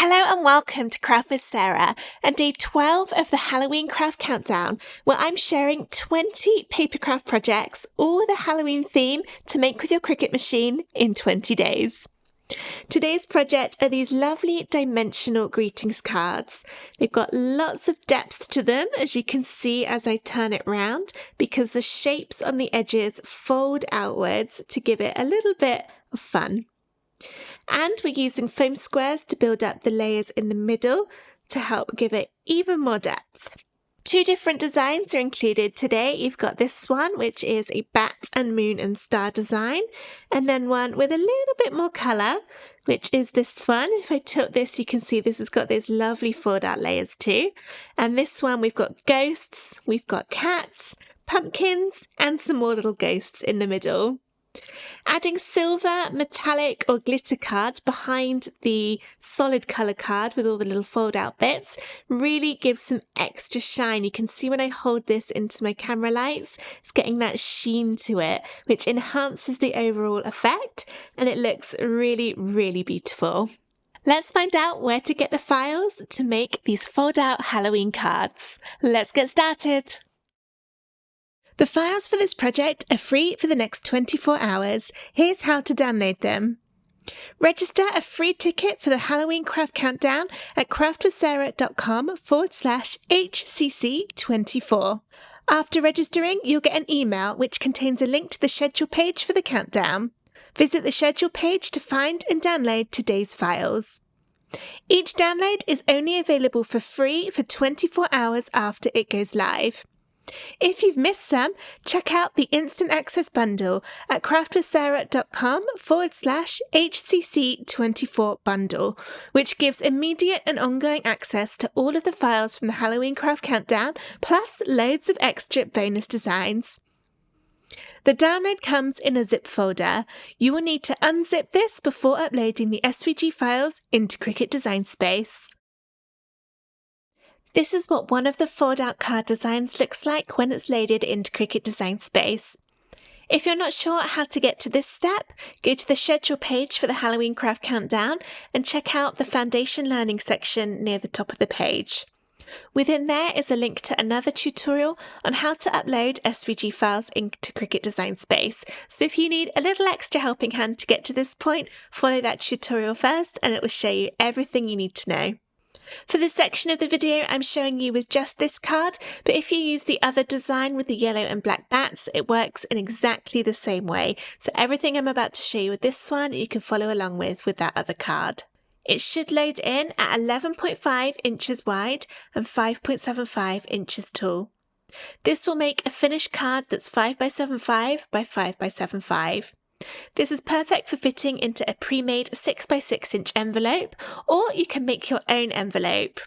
Hello and welcome to Craft with Sarah and day 12 of the Halloween Craft Countdown, where I'm sharing 20 papercraft projects, all with a Halloween theme to make with your Cricut machine in 20 days. Today's project are these lovely dimensional greetings cards. They've got lots of depth to them, as you can see as I turn it round, because the shapes on the edges fold outwards to give it a little bit of fun. And we're using foam squares to build up the layers in the middle to help give it even more depth. Two different designs are included today. You've got this one, which is a bat and moon and star design, and then one with a little bit more colour, which is this one. If I tilt this, you can see this has got those lovely fold out layers too. And this one, we've got ghosts, we've got cats, pumpkins, and some more little ghosts in the middle. Adding silver, metallic or glitter card behind the solid colour card with all the little fold out bits really gives some extra shine. You can see when I hold this into my camera lights, it's getting that sheen to it, which enhances the overall effect, and it looks really, really beautiful. Let's find out where to get the files to make these fold out Halloween cards. Let's get started. The files for this project are free for the next 24 hours. Here's how to download them. Register a free ticket for the Halloween Craft Countdown at craftwithsarah.com/HCC24. After registering, you'll get an email which contains a link to the schedule page for the countdown. Visit the schedule page to find and download today's files. Each download is only available for free for 24 hours after it goes live. If you've missed some, check out the Instant Access Bundle at craftwithsarah.com/HCC24 bundle, which gives immediate and ongoing access to all of the files from the Halloween Craft Countdown, plus loads of extra bonus designs. The download comes in a zip folder. You will need to unzip this before uploading the SVG files into Cricut Design Space. This is what one of the fold-out card designs looks like when it's loaded into Cricut Design Space. If you're not sure how to get to this step, go to the schedule page for the Halloween Craft Countdown and check out the Foundation Learning section near the top of the page. Within there is a link to another tutorial on how to upload SVG files into Cricut Design Space. So if you need a little extra helping hand to get to this point, follow that tutorial first and it will show you everything you need to know. For this section of the video, I'm showing you with just this card, but if you use the other design with the yellow and black bats, it works in exactly the same way. So everything I'm about to show you with this one, you can follow along with that other card. It should load in at 11.5 inches wide and 5.75 inches tall. This will make a finished card that's 5x75 by 5x75. This is perfect for fitting into a pre-made 6x6 inch envelope, or you can make your own envelope.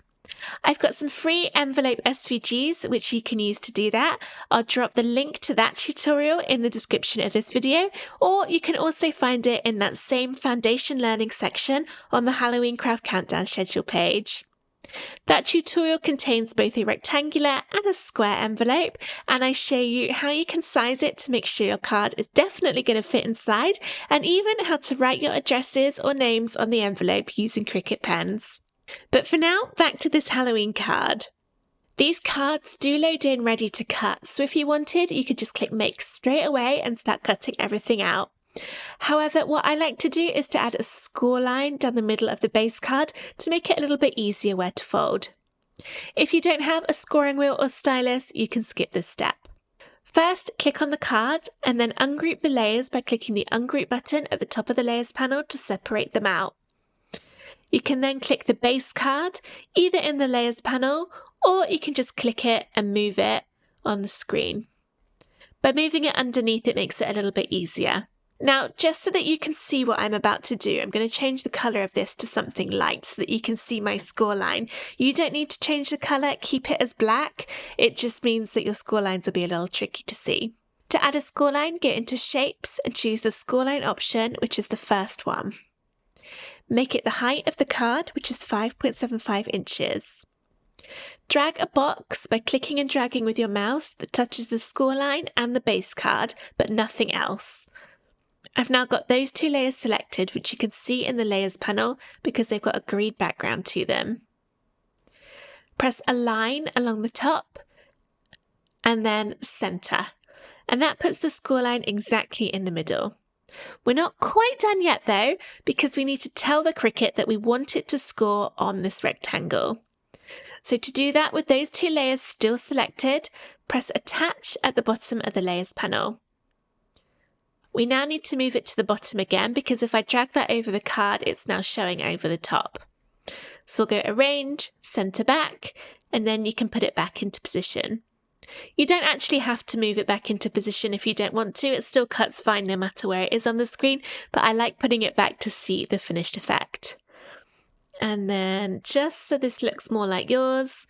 I've got some free envelope SVGs which you can use to do that. I'll drop the link to that tutorial in the description of this video, or you can also find it in that same Foundation Learning section on the Halloween Craft Countdown schedule page. That tutorial contains both a rectangular and a square envelope, and I show you how you can size it to make sure your card is definitely going to fit inside, and even how to write your addresses or names on the envelope using Cricut pens. But for now, back to this Halloween card. These cards do load in ready to cut, so if you wanted, you could just click make straight away and start cutting everything out. However, what I like to do is to add a score line down the middle of the base card to make it a little bit easier where to fold. If you don't have a scoring wheel or stylus, you can skip this step. First, click on the card and then ungroup the layers by clicking the ungroup button at the top of the layers panel to separate them out. You can then click the base card either in the layers panel, or you can just click it and move it on the screen. By moving it underneath, it makes it a little bit easier. Now, just so that you can see what I'm about to do, I'm going to change the colour of this to something light so that you can see my score line. You don't need to change the colour, keep it as black. It just means that your score lines will be a little tricky to see. To add a score line, go into Shapes and choose the score line option, which is the first one. Make it the height of the card, which is 5.75 inches. Drag a box by clicking and dragging with your mouse that touches the score line and the base card, but nothing else. I've now got those two layers selected, which you can see in the layers panel because they've got a green background to them. Press Align along the top and then Center. And that puts the scoreline exactly in the middle. We're not quite done yet though, because we need to tell the Cricut that we want it to score on this rectangle. So to do that, with those two layers still selected, press Attach at the bottom of the layers panel. We now need to move it to the bottom again, because if I drag that over the card, it's now showing over the top. So we'll go Arrange, Center Back, and then you can put it back into position. You don't actually have to move it back into position if you don't want to. It still cuts fine no matter where it is on the screen, but I like putting it back to see the finished effect. And then just so this looks more like yours,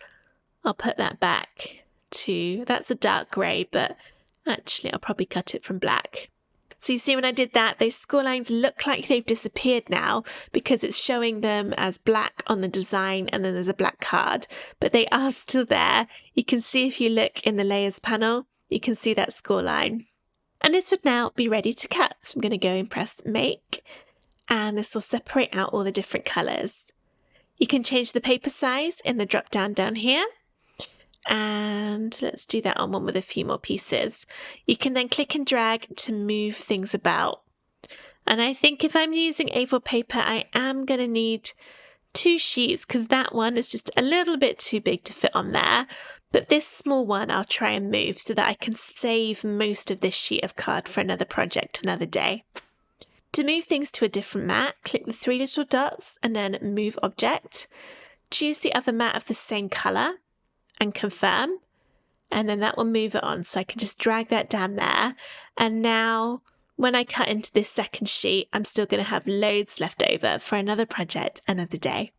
I'll put that back to, that's a dark grey, but actually I'll probably cut it from black. So you see when I did that, those score lines look like they've disappeared now because it's showing them as black on the design and then there's a black card, but they are still there. You can see if you look in the layers panel, you can see that score line. And this would now be ready to cut. So I'm going to go and press Make, and this will separate out all the different colours. You can change the paper size in the drop down here. And let's do that on one with a few more pieces. You can then click and drag to move things about. And I think if I'm using A4 paper, I am going to need 2 sheets because that one is just a little bit too big to fit on there. But this small one I'll try and move so that I can save most of this sheet of card for another project another day. To move things to a different mat, click the 3 little dots and then Move Object. Choose the other mat of the same colour and confirm, and then that will move it on, so I can just drag that down there. And now when I cut into this second sheet, I'm still going to have loads left over for another project another day.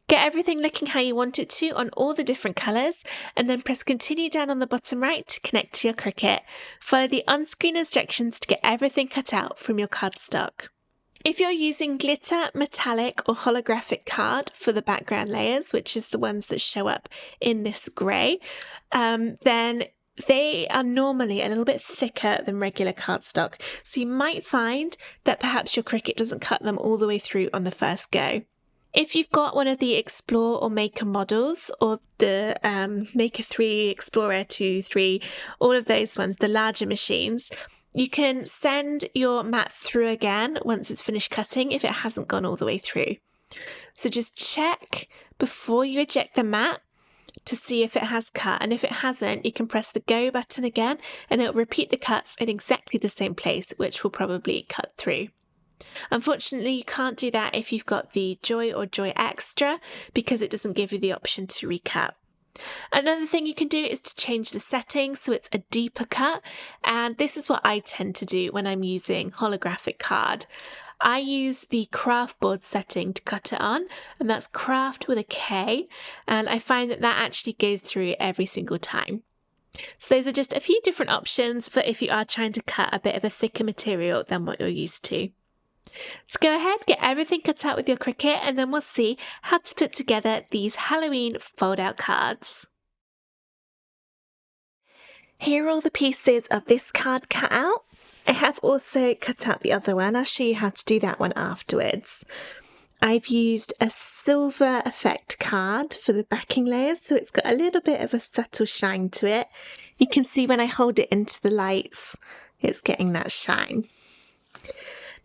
Get everything looking how you want it to on all the different colours, and then press continue down on the bottom right to connect to your Cricut. Follow the on-screen instructions to get everything cut out from your cardstock. If you're using glitter, metallic or holographic card for the background layers, which is the ones that show up in this grey, then they are normally a little bit thicker than regular cardstock. So you might find that perhaps your Cricut doesn't cut them all the way through on the first go. If you've got one of the Explore or Maker models, or the Maker 3, Explorer 2, 3, all of those ones, the larger machines, you can send your mat through again once it's finished cutting if it hasn't gone all the way through. So just check before you eject the mat to see if it has cut, and if it hasn't, you can press the Go button again and it'll repeat the cuts in exactly the same place, which will probably cut through. Unfortunately, you can't do that if you've got the Joy or Joy Extra because it doesn't give you the option to recut. Another thing you can do is to change the settings so it's a deeper cut, and this is what I tend to do when I'm using holographic card. I use the craft board setting to cut it on, and that's craft with a K, and I find that that actually goes through every single time. So those are just a few different options for if you are trying to cut a bit of a thicker material than what you're used to. So go ahead, get everything cut out with your Cricut, and then we'll see how to put together these Halloween fold-out cards. Here are all the pieces of this card cut out. I have also cut out the other one. I'll show you how to do that one afterwards. I've used a silver effect card for the backing layers, so it's got a little bit of a subtle shine to it. You can see when I hold it into the lights, it's getting that shine.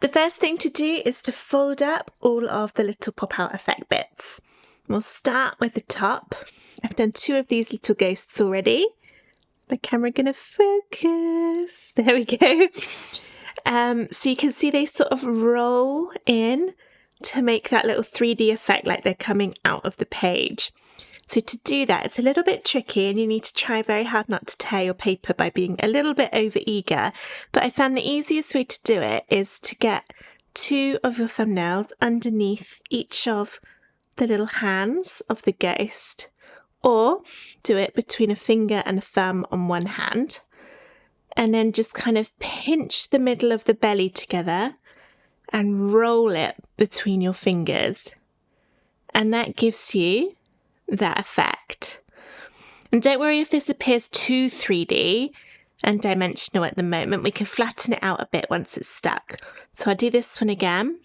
The first thing to do is to fold up all of the little pop-out effect bits. We'll start with the top. I've done 2 of these little ghosts already. Is my camera going to focus? There we go. So you can see they sort of roll in to make that little 3D effect like they're coming out of the page. So to do that, it's a little bit tricky and you need to try very hard not to tear your paper by being a little bit over eager. But I found the easiest way to do it is to get 2 of your thumbnails underneath each of the little hands of the ghost, or do it between a finger and a thumb on one hand, and then just kind of pinch the middle of the belly together and roll it between your fingers. And that gives you that effect. And don't worry if this appears too 3D, and dimensional at the moment. We can flatten it out a bit once it's stuck. So I'll do this one again.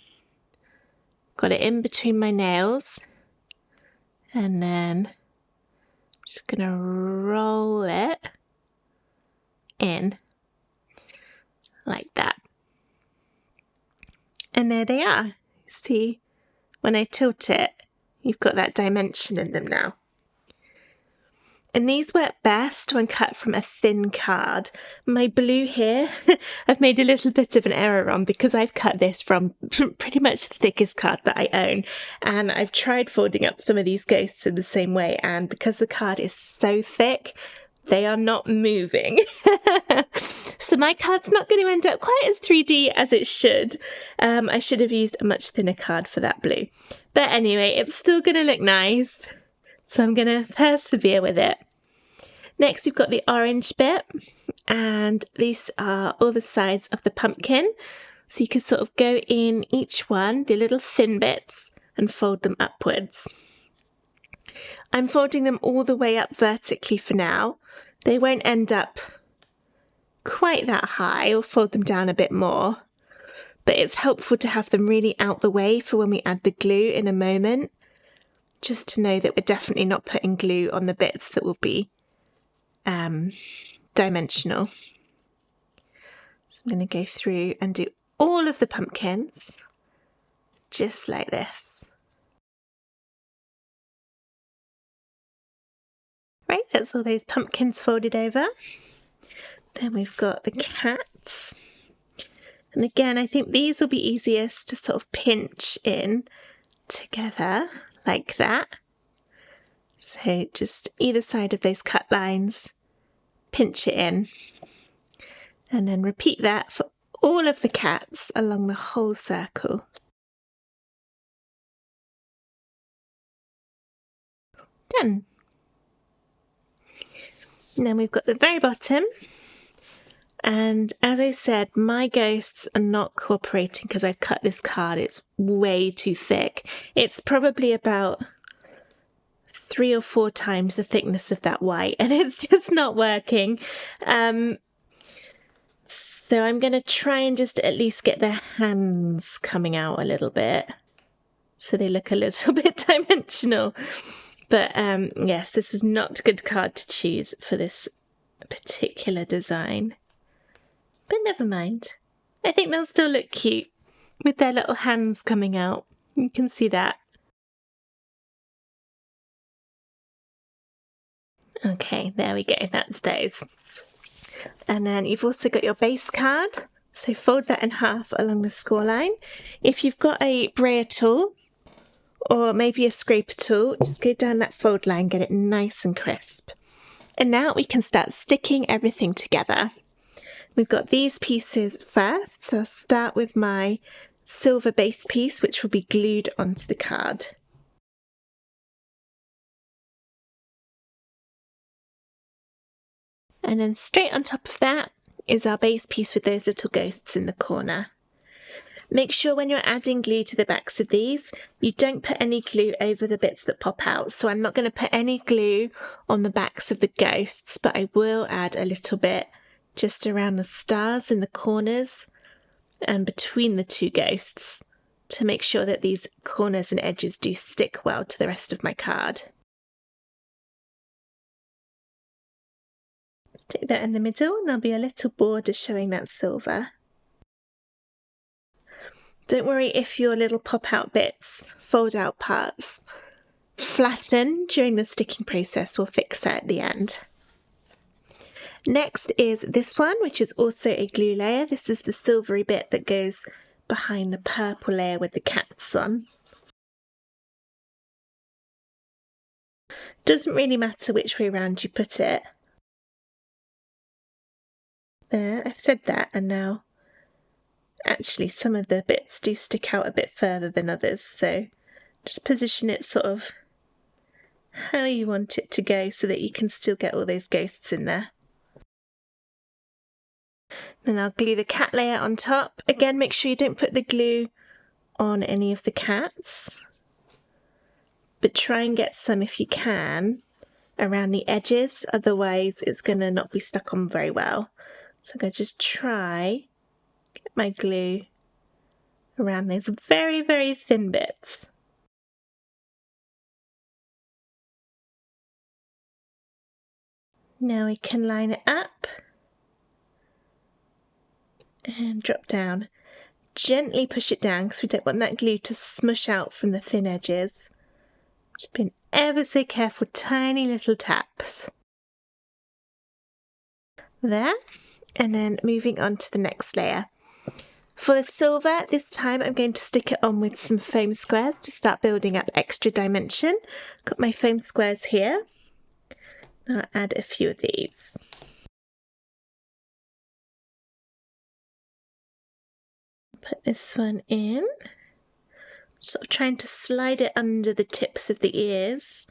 Got it in between my nails. And then I'm just going to roll it in like that. And there they are. See, when I tilt it, you've got that dimension in them now. And these work best when cut from a thin card. My blue here, I've made a little bit of an error on because I've cut this from pretty much the thickest card that I own. And I've tried folding up some of these ghosts in the same way. And because the card is so thick, they are not moving. So my card's not going to end up quite as 3D as it should. I should have used a much thinner card for that blue. But anyway, it's still going to look nice. So I'm going to persevere with it. Next, we've got the orange bit. And these are all the sides of the pumpkin. So you can sort of go in each one, the little thin bits, and fold them upwards. I'm folding them all the way up vertically for now. They won't end up quite that high. I'll fold them down a bit more. But it's helpful to have them really out the way for when we add the glue in a moment. Just to know that we're definitely not putting glue on the bits that will be dimensional. So I'm going to go through and do all of the pumpkins just like this. Right, that's all those pumpkins folded over. Then we've got the cats. And again, I think these will be easiest to sort of pinch in together like that. So just either side of those cut lines, pinch it in. And then repeat that for all of the cats along the whole circle. Done. And then we've got the very bottom. And as I said, my ghosts are not cooperating because I've cut this card. It's way too thick. It's probably about 3 or 4 times the thickness of that white, and it's just not working. So I'm going to try and just at least get their hands coming out a little bit so they look a little bit dimensional. But yes, this was not a good card to choose for this particular design. But never mind. I think they'll still look cute with their little hands coming out. You can see that. Okay, there we go. That's those. And then you've also got your base card. So fold that in half along the score line. If you've got a brayer tool or maybe a scraper tool, just go down that fold line, get it nice and crisp. And now we can start sticking everything together. We've got these pieces first, so I'll start with my silver base piece, which will be glued onto the card. And then straight on top of that is our base piece with those little ghosts in the corner. Make sure when you're adding glue to the backs of these, you don't put any glue over the bits that pop out. So I'm not going to put any glue on the backs of the ghosts, but I will add a little bit just around the stars in the corners and between the two ghosts to make sure that these corners and edges do stick well to the rest of my card. Stick that in the middle and there'll be a little border showing that silver. Don't worry if your little pop-out bits, fold-out parts, flatten during the sticking process. We'll fix that at the end. Next is this one, which is also a glue layer. This is the silvery bit that goes behind the purple layer with the cats on. Doesn't really matter which way around you put it. There, I've said that, and now actually some of the bits do stick out a bit further than others, so just position it sort of how you want it to go so that you can still get all those ghosts in there. Then I'll glue the cat layer on top. Again, make sure you don't put the glue on any of the cats, but try and get some, if you can, around the edges, otherwise it's going to not be stuck on very well. So I'm going to just try get my glue around those very, very thin bits. Now we can line it up and drop down. Gently push it down because we don't want that glue to smush out from the thin edges. Just being ever so careful, tiny little taps. There, and then moving on to the next layer. For the silver, this time I'm going to stick it on with some foam squares to start building up extra dimension. Got my foam squares here. I'll add a few of these. Put this one in. Sort of trying to slide it under the tips of the ears.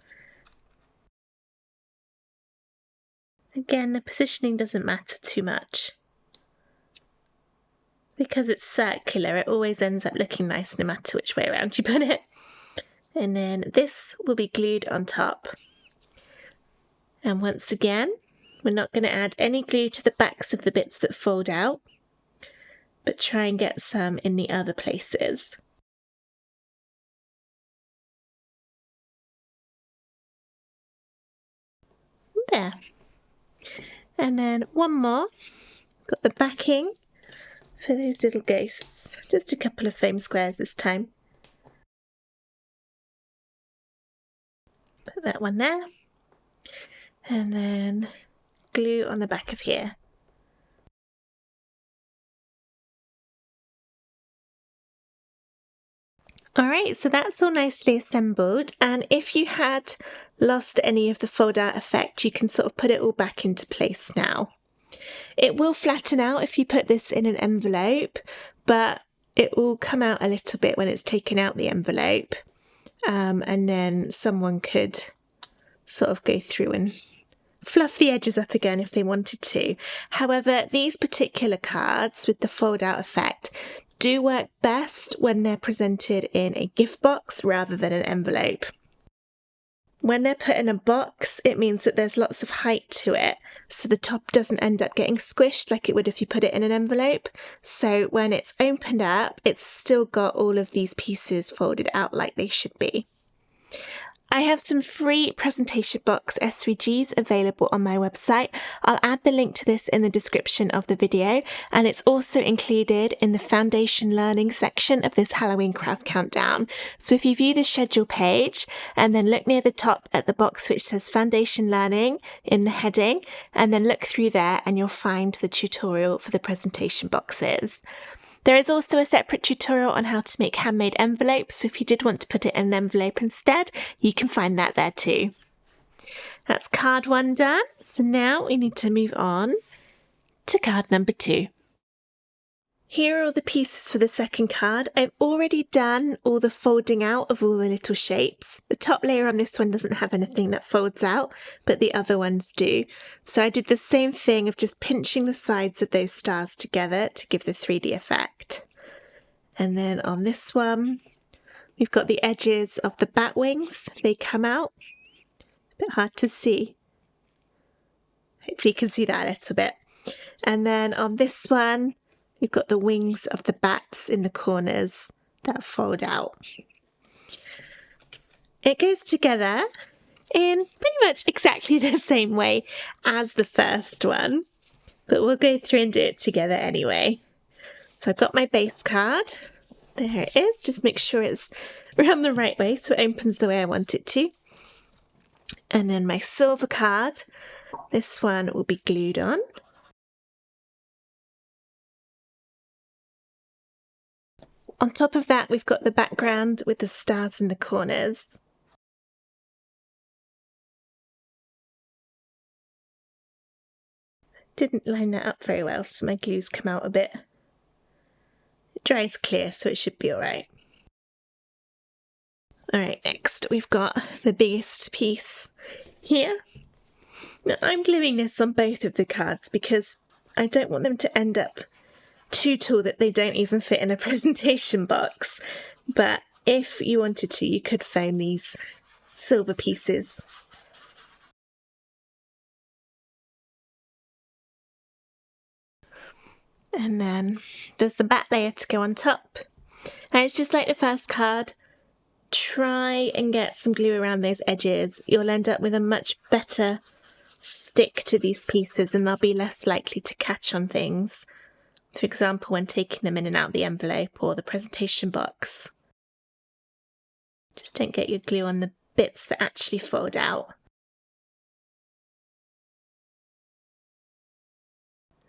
Again, the positioning doesn't matter too much. Because it's circular, it always ends up looking nice no matter which way around you put it. And then this will be glued on top. And once again, we're not going to add any glue to the backs of the bits that fold out, but try and get some in the other places. There. And then one more. Got the backing for those little ghosts. Just a couple of foam squares this time. Put that one there. And then glue on the back of here. Alright, so that's all nicely assembled, and if you had lost any of the fold out effect, you can sort of put it all back into place now. It will flatten out if you put this in an envelope, but it will come out a little bit when it's taken out the envelope, and then someone could sort of go through and fluff the edges up again if they wanted to. However, these particular cards with the fold out effect do work best when they're presented in a gift box rather than an envelope. When they're put in a box, it means that there's lots of height to it, so the top doesn't end up getting squished like it would if you put it in an envelope. So when it's opened up, it's still got all of these pieces folded out like they should be. I have some free presentation box SVGs available on my website. I'll add the link to this in the description of the video, and it's also included in the foundation learning section of this Halloween craft countdown. So if you view the schedule page and then look near the top at the box which says foundation learning in the heading, and then look through there and you'll find the tutorial for the presentation boxes. There is also a separate tutorial on how to make handmade envelopes, so if you did want to put it in an envelope instead, you can find that there too. That's card 1 done, so now we need to move on to card number 2. Here are all the pieces for the second card. I've already done all the folding out of all the little shapes. The top layer on this one doesn't have anything that folds out, but the other ones do. So I did the same thing of just pinching the sides of those stars together to give the 3D effect. And then on this one, we've got the edges of the bat wings. They come out. It's a bit hard to see. Hopefully you can see that a little bit. And then on this one, we've got the wings of the bats in the corners that fold out. It goes together in pretty much exactly the same way as the first one, but we'll go through and do it together anyway. So I've got my base card. There it is. Just make sure it's around the right way so it opens the way I want it to. And then my silver card. This one will be glued on. On top of that, we've got the background with the stars in the corners. Didn't line that up very well, so my glue's come out a bit. It dries clear, so it should be alright. Alright, next we've got the biggest piece here. Now, I'm gluing this on both of the cards because I don't want them to end up too tall that they don't even fit in a presentation box, but if you wanted to, you could foam these silver pieces. And then there's the back layer to go on top. And it's just like the first card. Try and get some glue around those edges. You'll end up with a much better stick to these pieces and they'll be less likely to catch on things. For example, when taking them in and out the envelope or the presentation box. Just don't get your glue on the bits that actually fold out.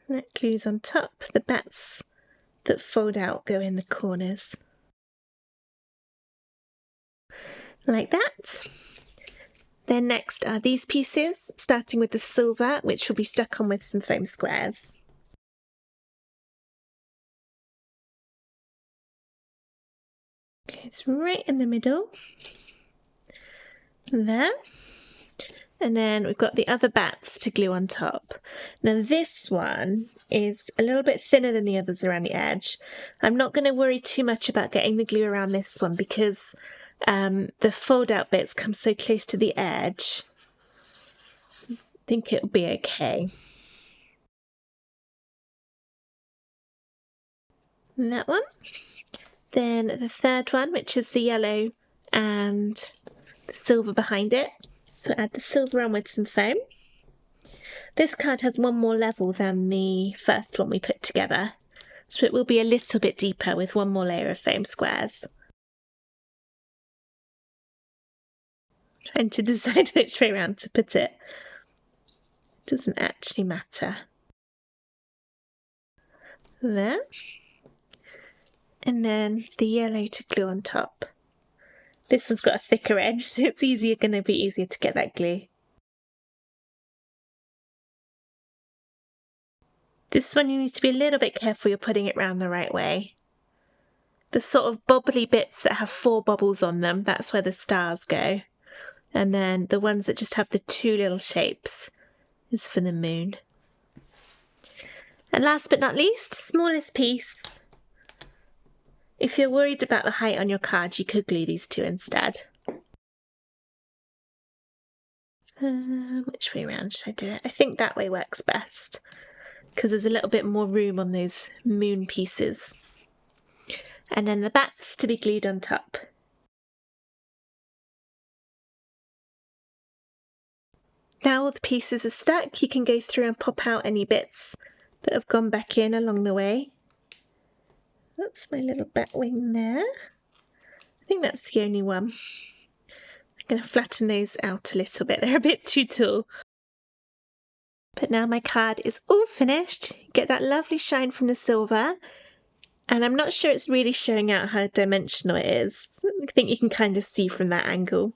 That glue's on top. The bits that fold out go in the corners. Like that. Then next are these pieces, starting with the silver, which will be stuck on with some foam squares. Okay, it's right in the middle. There. And then we've got the other bats to glue on top. Now this one is a little bit thinner than the others around the edge. I'm not going to worry too much about getting the glue around this one because the fold out bits come so close to the edge. I think it'll be okay. And that one. Then the third one, which is the yellow and the silver behind it. So add the silver on with some foam. This card has one more level than the first one we put together. So it will be a little bit deeper with one more layer of foam squares. Trying to decide which way around to put it. Doesn't actually matter. There. And then the yellow to glue on top. This one's got a thicker edge, so it's going to be easier to get that glue. This one you need to be a little bit careful you're putting it round the right way. The sort of bobbly bits that have 4 bubbles on them, that's where the stars go. And then the ones that just have the 2 little shapes is for the moon. And last but not least, smallest piece. If you're worried about the height on your card, you could glue these 2 instead. Which way around should I do it? I think that way works best, because there's a little bit more room on those moon pieces. And then the bats to be glued on top. Now all the pieces are stuck, you can go through and pop out any bits that have gone back in along the way. That's my little bat wing there. I think that's the only one. I'm going to flatten those out a little bit. They're a bit too tall. But now my card is all finished. Get that lovely shine from the silver. And I'm not sure it's really showing out how dimensional it is. I think you can kind of see from that angle.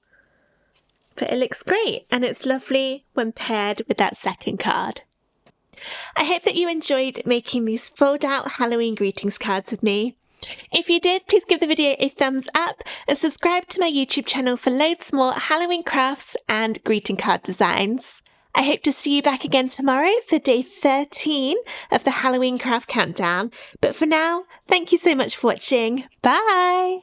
But it looks great, and it's lovely when paired with that second card. I hope that you enjoyed making these fold-out Halloween greetings cards with me. If you did, please give the video a thumbs up and subscribe to my YouTube channel for loads more Halloween crafts and greeting card designs. I hope to see you back again tomorrow for day 13 of the Halloween craft countdown. But for now, thank you so much for watching. Bye!